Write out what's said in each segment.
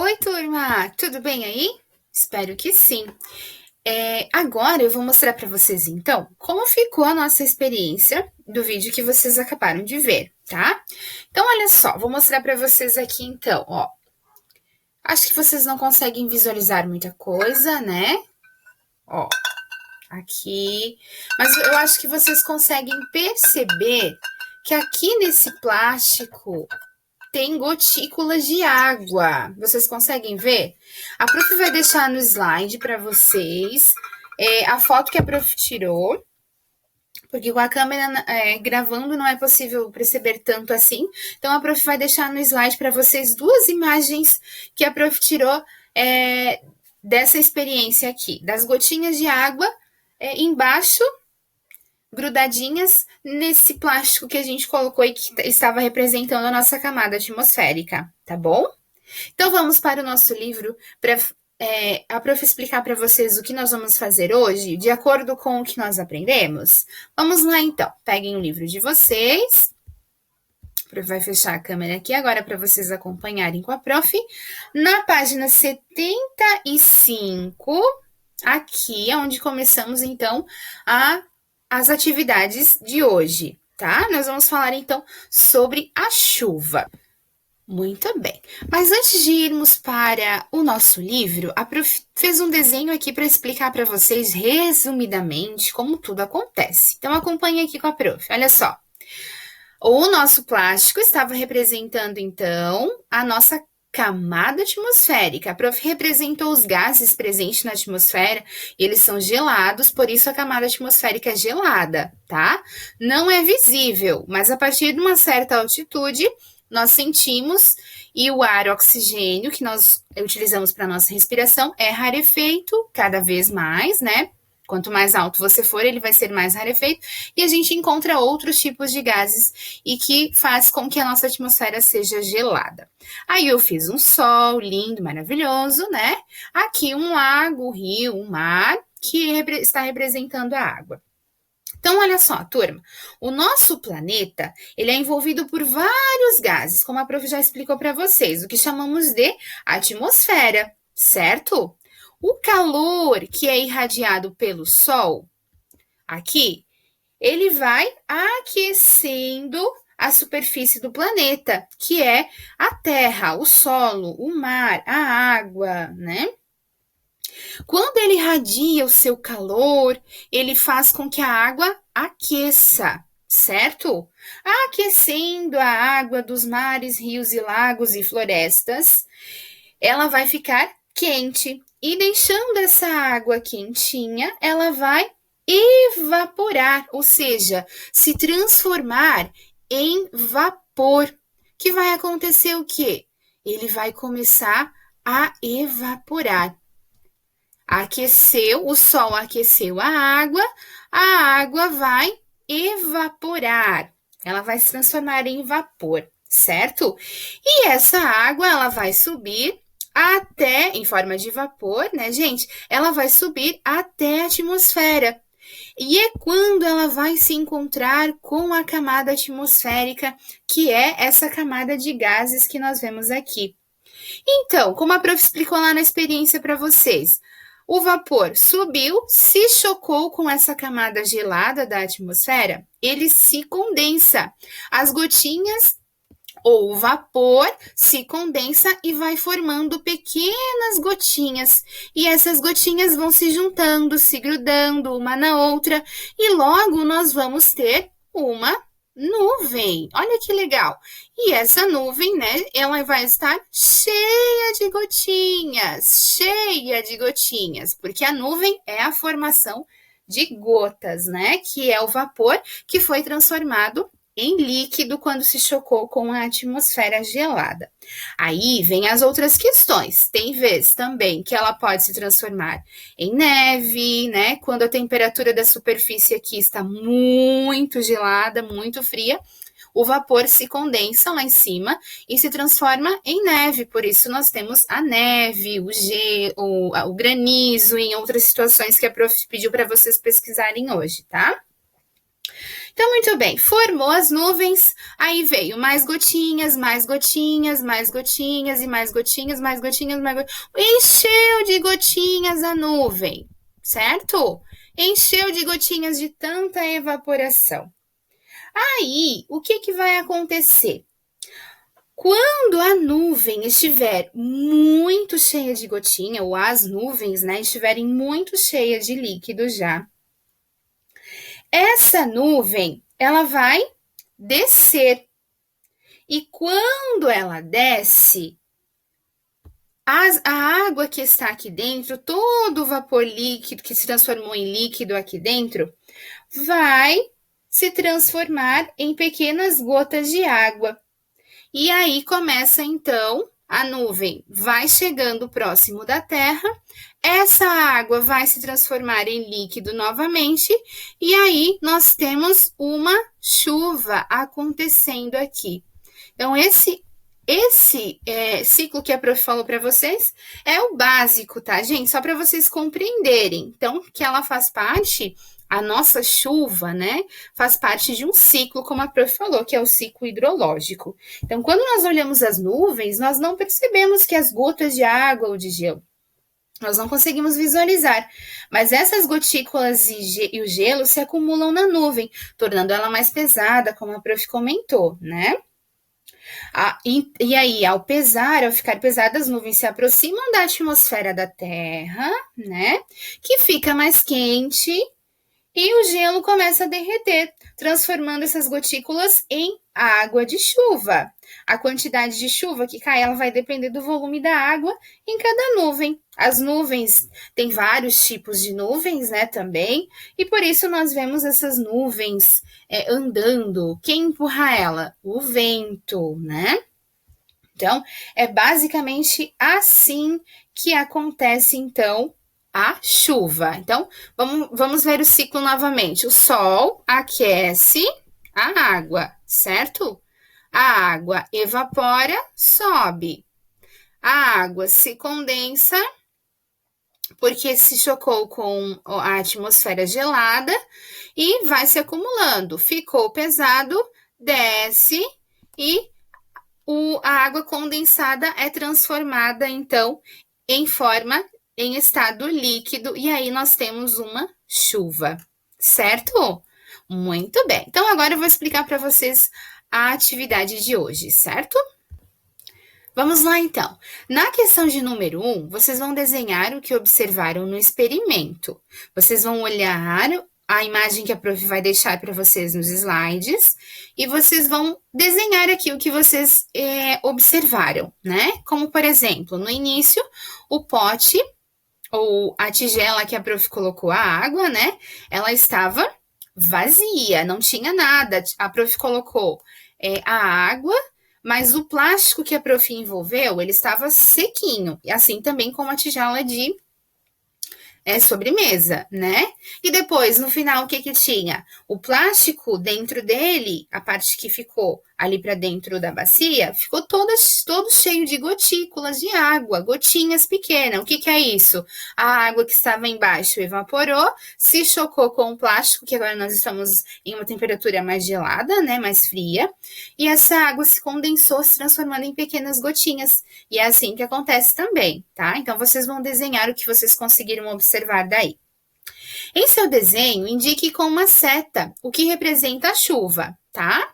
Oi, turma! Tudo bem aí? Espero que sim. Agora eu vou mostrar para vocês, então, como ficou a nossa experiência do vídeo que vocês acabaram de ver, tá? Então, olha só, vou mostrar para vocês aqui, então, ó. Acho que vocês não conseguem visualizar muita coisa, né? Ó, aqui. Mas eu acho que vocês conseguem perceber que aqui nesse plástico tem gotículas de água. Vocês conseguem ver? A prof vai deixar no slide para vocês a foto que a prof tirou, porque com a câmera gravando não é possível perceber tanto assim. Então a prof vai deixar no slide para vocês duas imagens que a prof tirou dessa experiência aqui, das gotinhas de água embaixo, grudadinhas nesse plástico que a gente colocou e que estava representando a nossa camada atmosférica, tá bom? Então vamos para o nosso livro para a prof explicar para vocês o que nós vamos fazer hoje, de acordo com o que nós aprendemos. Vamos lá então, peguem o livro de vocês. A prof vai fechar a câmera aqui agora para vocês acompanharem com a prof. Na página 75, aqui é onde começamos então as atividades de hoje, tá? Nós vamos falar então sobre a chuva. Muito bem. Mas antes de irmos para o nosso livro, a prof fez um desenho aqui para explicar para vocês resumidamente como tudo acontece. Então acompanhe aqui com a prof. Olha só. O nosso plástico estava representando então a nossa camada atmosférica. A prof representou os gases presentes na atmosfera e eles são gelados, por isso a camada atmosférica é gelada, tá? Não é visível, mas a partir de uma certa altitude nós sentimos e o ar oxigênio que nós utilizamos para nossa respiração é rarefeito cada vez mais, né? Quanto mais alto você for, ele vai ser mais rarefeito e a gente encontra outros tipos de gases e que faz com que a nossa atmosfera seja gelada. Aí eu fiz um sol lindo, maravilhoso, né? Aqui um lago, um rio, um mar que está representando a água. Então, olha só, turma, o nosso planeta, ele é envolvido por vários gases, como a prof já explicou para vocês, o que chamamos de atmosfera, certo? O calor que é irradiado pelo Sol, aqui, ele vai aquecendo a superfície do planeta, que é a terra, o solo, o mar, a água, né? Quando ele irradia o seu calor, ele faz com que a água aqueça, certo? Aquecendo a água dos mares, rios e lagos e florestas, ela vai ficar quente. E deixando essa água quentinha, ela vai evaporar, ou seja, se transformar em vapor. Que vai acontecer o quê? Ele vai começar a evaporar. Aqueceu, o sol aqueceu a água vai evaporar. Ela vai se transformar em vapor, certo? E essa água, ela vai subir até, em forma de vapor, né, gente? Ela vai subir até a atmosfera. E é quando ela vai se encontrar com a camada atmosférica, que é essa camada de gases que nós vemos aqui. Então, como a prof explicou lá na experiência para vocês, o vapor subiu, se chocou com essa camada gelada da atmosfera, ele se condensa. As gotinhas ou o vapor se condensa e vai formando pequenas gotinhas. E essas gotinhas vão se juntando, se grudando uma na outra, e logo nós vamos ter uma nuvem. Olha que legal. E essa nuvem, né, ela vai estar cheia de gotinhas, porque a nuvem é a formação de gotas, né, que é o vapor que foi transformado em líquido quando se chocou com a atmosfera gelada. Aí vem as outras questões. Tem vezes também que ela pode se transformar em neve, né? Quando a temperatura da superfície aqui está muito gelada, muito fria, o vapor se condensa lá em cima e se transforma em neve. Por isso nós temos a neve, o granizo, em outras situações que a prof pediu para vocês pesquisarem hoje, tá? Então, muito bem, formou as nuvens, aí veio mais gotinhas, mais gotinhas, mais gotinhas e mais gotinhas, mais gotinhas, mais gotinhas. Encheu de gotinhas a nuvem, certo? Encheu de gotinhas de tanta evaporação. Aí, o que vai acontecer? Quando a nuvem estiver muito cheia de gotinha, ou as nuvens, né, estiverem muito cheias de líquido já, essa nuvem, ela vai descer. E quando ela desce, a água que está aqui dentro, todo o vapor líquido que se transformou em líquido aqui dentro, vai se transformar em pequenas gotas de água. E aí começa então a nuvem vai chegando próximo da Terra, essa água vai se transformar em líquido novamente, e aí nós temos uma chuva acontecendo aqui. Então, esse ciclo que a prof falou para vocês é o básico, tá, gente? Só para vocês compreenderem. Então, que ela faz parte, a nossa chuva, né, faz parte de um ciclo, como a prof falou, que é o ciclo hidrológico. Então, quando nós olhamos as nuvens, nós não percebemos que as gotas de água ou de gelo, nós não conseguimos visualizar, mas essas gotículas e o gelo se acumulam na nuvem, tornando ela mais pesada, como a prof comentou, né? E aí, ao ficar pesada, as nuvens se aproximam da atmosfera da Terra, né? Que fica mais quente e o gelo começa a derreter, transformando essas gotículas em água de chuva. A quantidade de chuva que cai, ela vai depender do volume da água em cada nuvem. As nuvens, tem vários tipos de nuvens, né, também, e por isso nós vemos essas nuvens andando. Quem empurra ela? O vento, né? Então, é basicamente assim que acontece, então, a chuva. Então, vamos ver o ciclo novamente. O sol aquece a água, certo? A água evapora, sobe. A água se condensa, porque se chocou com a atmosfera gelada e vai se acumulando. Ficou pesado, desce e a água condensada é transformada, então, em estado líquido, e aí nós temos uma chuva, certo? Muito bem. Então, agora eu vou explicar para vocês a atividade de hoje, certo? Vamos lá, então. Na questão de número 1, vocês vão desenhar o que observaram no experimento. Vocês vão olhar a imagem que a prof vai deixar para vocês nos slides e vocês vão desenhar aqui o que vocês observaram, né? Como, por exemplo, no início, o pote ou a tigela que a prof colocou a água, né? Ela estava vazia, não tinha nada. A prof colocou a água, mas o plástico que a prof envolveu, ele estava sequinho. E assim também como a tigela de sobremesa, né? E depois, no final, o que tinha? O plástico dentro dele, a parte que ficou ali para dentro da bacia, ficou todo cheio de gotículas de água, gotinhas pequenas. O que é isso? A água que estava embaixo evaporou, se chocou com o plástico, que agora nós estamos em uma temperatura mais gelada, né? Mais fria. E essa água se condensou, se transformando em pequenas gotinhas. E é assim que acontece também, tá? Então, vocês vão desenhar o que vocês conseguiram observar daí. Em seu desenho, indique com uma seta o que representa a chuva, tá?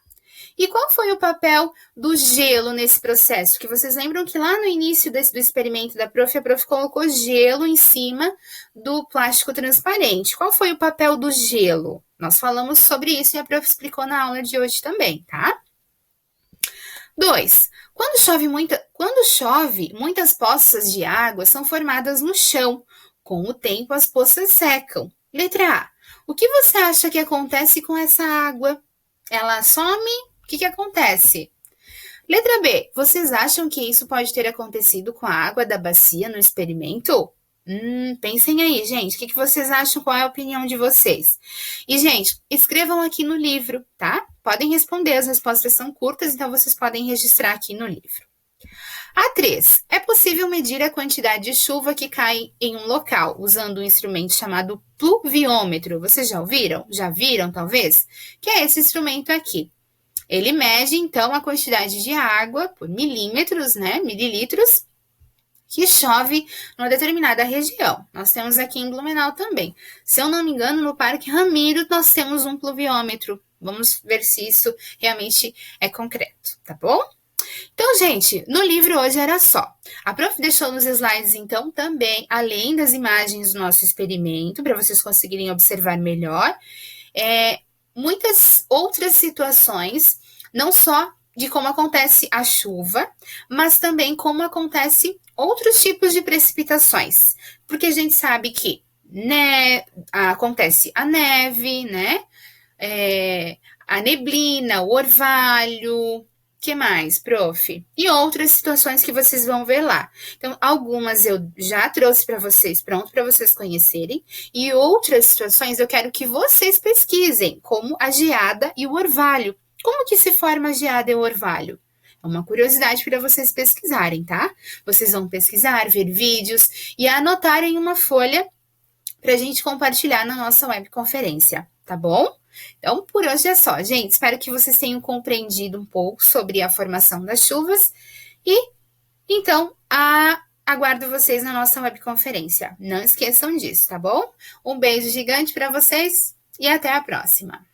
E qual foi o papel do gelo nesse processo? Que vocês lembram que lá no início do experimento da prof, a prof colocou gelo em cima do plástico transparente. Qual foi o papel do gelo? Nós falamos sobre isso e a prof explicou na aula de hoje também, tá? 2. Quando chove, muitas poças de água são formadas no chão. Com o tempo, as poças secam. Letra A. O que você acha que acontece com essa água? Ela some? O que acontece? Letra B. Vocês acham que isso pode ter acontecido com a água da bacia no experimento? Pensem aí, gente. O que vocês acham? Qual é a opinião de vocês? E, gente, escrevam aqui no livro, tá? Podem responder. As respostas são curtas, então vocês podem registrar aqui no livro. A 3. É possível medir a quantidade de chuva que cai em um local, usando um instrumento chamado pluviômetro. Vocês já ouviram? Já viram, talvez? Que é esse instrumento aqui. Ele mede, então, a quantidade de água por milímetros, né? Mililitros, que chove numa determinada região. Nós temos aqui em Blumenau também. Se eu não me engano, no Parque Ramiro, nós temos um pluviômetro. Vamos ver se isso realmente é concreto, tá bom? Então, gente, no livro hoje era só. A prof deixou nos slides, então, também, além das imagens do nosso experimento, para vocês conseguirem observar melhor, muitas outras situações, não só de como acontece a chuva, mas também como acontece outros tipos de precipitações. Porque a gente sabe que acontece a neve, né? A neblina, o orvalho, que mais, prof? E outras situações que vocês vão ver lá. Então, algumas eu já trouxe para vocês, pronto para vocês conhecerem, e outras situações eu quero que vocês pesquisem, como a geada e o orvalho. Como que se forma a geada e o orvalho? É uma curiosidade para vocês pesquisarem, tá? Vocês vão pesquisar, ver vídeos e anotar em uma folha para a gente compartilhar na nossa webconferência, tá bom? Então, por hoje é só, gente. Espero que vocês tenham compreendido um pouco sobre a formação das chuvas e, então, aguardo vocês na nossa webconferência. Não esqueçam disso, tá bom? Um beijo gigante para vocês e até a próxima.